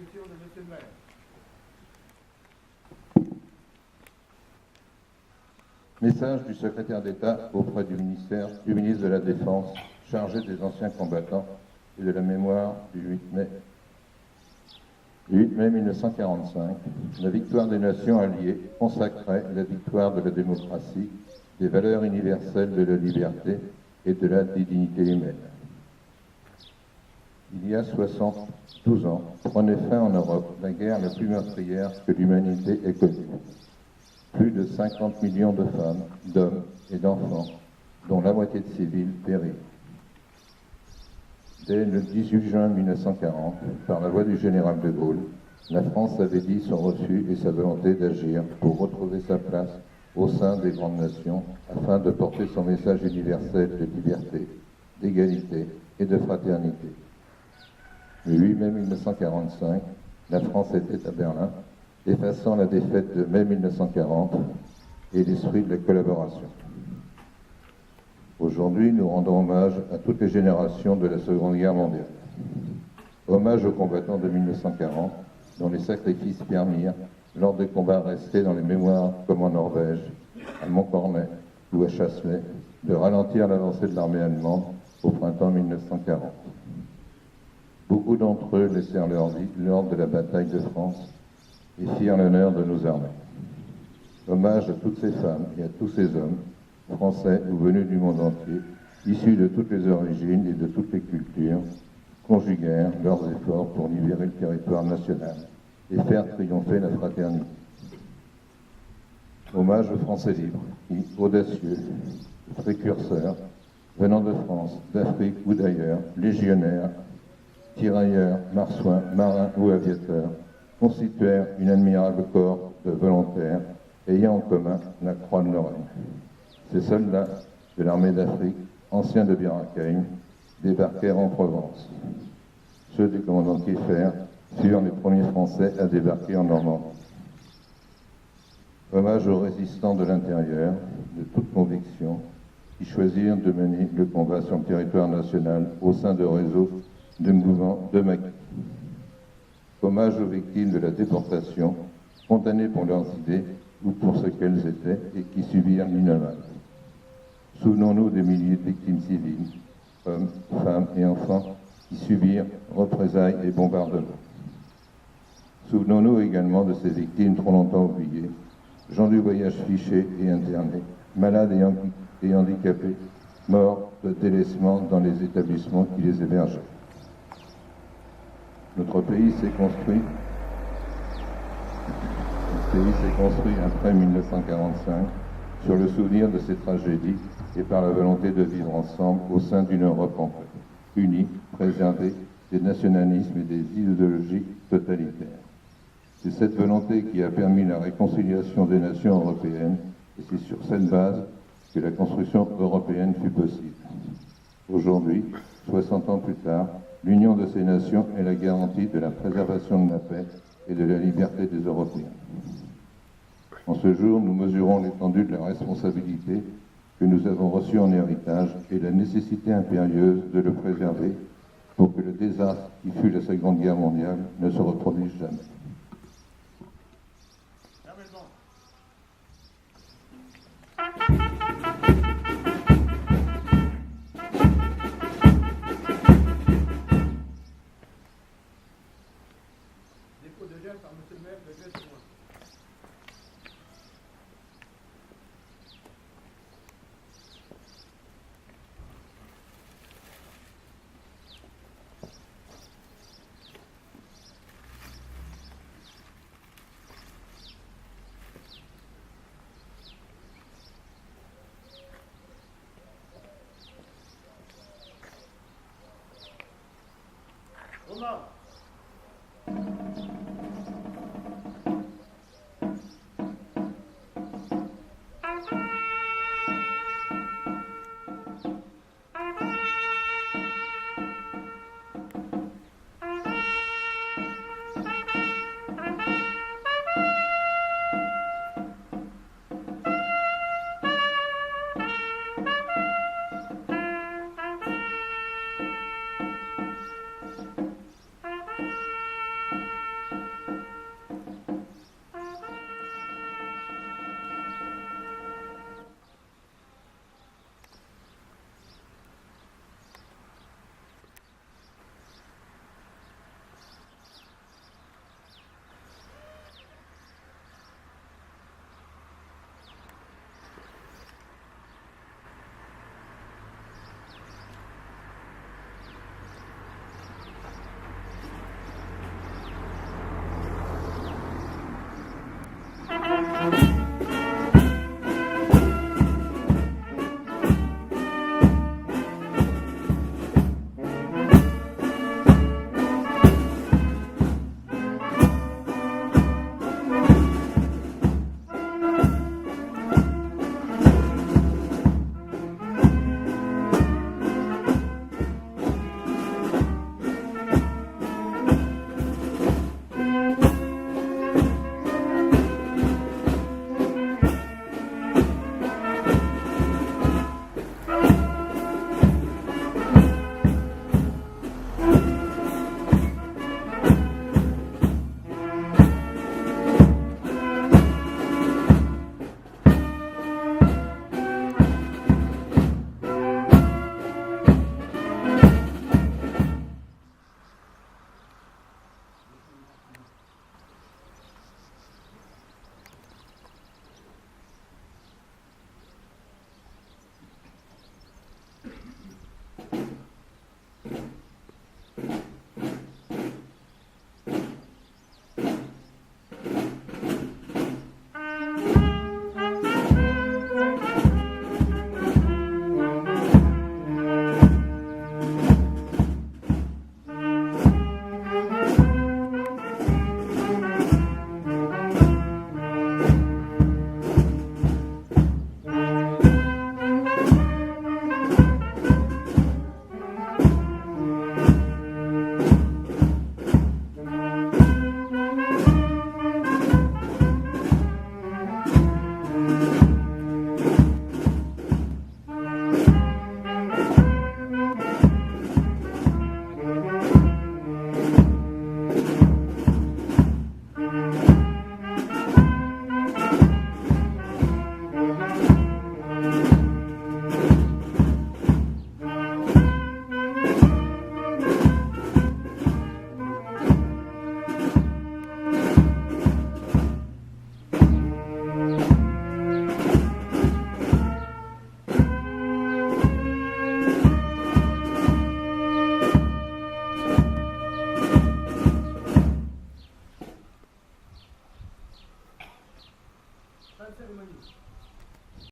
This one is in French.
l'allocution de M. le maire. Message du secrétaire d'État auprès du ministre de la Défense, chargé des anciens combattants et de la mémoire du 8 mai. Le 8 mai 1945, la victoire des nations alliées consacrait la victoire de la démocratie, des valeurs universelles de la liberté et de la dignité humaine. Il y a 72 ans, prenait fin en Europe la guerre la plus meurtrière que l'humanité ait connue. Plus de 50 millions de femmes, d'hommes et d'enfants, dont la moitié de civils, périrent. Dès le 18 juin 1940, par la voix du général de Gaulle, la France avait dit son refus et sa volonté d'agir pour retrouver sa place au sein des grandes nations afin de porter son message universel de liberté, d'égalité et de fraternité. Le 8 mai 1945, la France était à Berlin, effaçant la défaite de mai 1940 et l'esprit de la collaboration. Aujourd'hui, nous rendons hommage à toutes les générations de la Seconde Guerre mondiale. Hommage aux combattants de 1940, dont les sacrifices permirent, lors des combats restés dans les mémoires comme en Norvège, à Montcornet ou à Chasselet, de ralentir l'avancée de l'armée allemande au printemps 1940. Beaucoup d'entre eux laissèrent leur vie lors de la bataille de France et firent l'honneur de nos armées. Hommage à toutes ces femmes et à tous ces hommes, français ou venus du monde entier, issus de toutes les origines et de toutes les cultures, conjuguèrent leurs efforts pour libérer le territoire national et faire triompher la fraternité. Hommage aux Français libres, qui, audacieux, précurseurs, venant de France, d'Afrique ou d'ailleurs, légionnaires, tirailleurs, marsouins, marins ou aviateurs, constituèrent une admirable corps de volontaires ayant en commun la croix de Lorraine. Ces soldats de l'armée d'Afrique, anciens de Bir Hakeim, débarquèrent en Provence. Ceux du commandant Kieffer furent les premiers Français à débarquer en Normandie. Hommage aux résistants de l'intérieur, de toute conviction, qui choisirent de mener le combat sur le territoire national au sein de réseaux de mouvements de maquis. Hommage aux victimes de la déportation, condamnées pour leurs idées ou pour ce qu'elles étaient et qui subirent l'innommable. Souvenons-nous des milliers de victimes civiles, hommes, femmes et enfants, qui subirent représailles et bombardements. Souvenons-nous également de ces victimes trop longtemps oubliées, gens du voyage fichés et internés, malades et handicapés, morts de délaissement dans les établissements qui les hébergeaient. Notre pays s'est construit après 1945 sur le souvenir de ces tragédies et par la volonté de vivre ensemble au sein d'une Europe en paix, unie, préservée des nationalismes et des idéologies totalitaires. C'est cette volonté qui a permis la réconciliation des nations européennes et c'est sur cette base que la construction européenne fut possible. Aujourd'hui, 60 ans plus tard, l'union de ces nations est la garantie de la préservation de la paix et de la liberté des Européens. En ce jour, nous mesurons l'étendue de la responsabilité que nous avons reçue en héritage et la nécessité impérieuse de le préserver pour que le désastre qui fut la Seconde Guerre mondiale ne se reproduise jamais. Dépôt de gel par M. le maire de Grèce-Mois. Romain. Fin de cérémonie.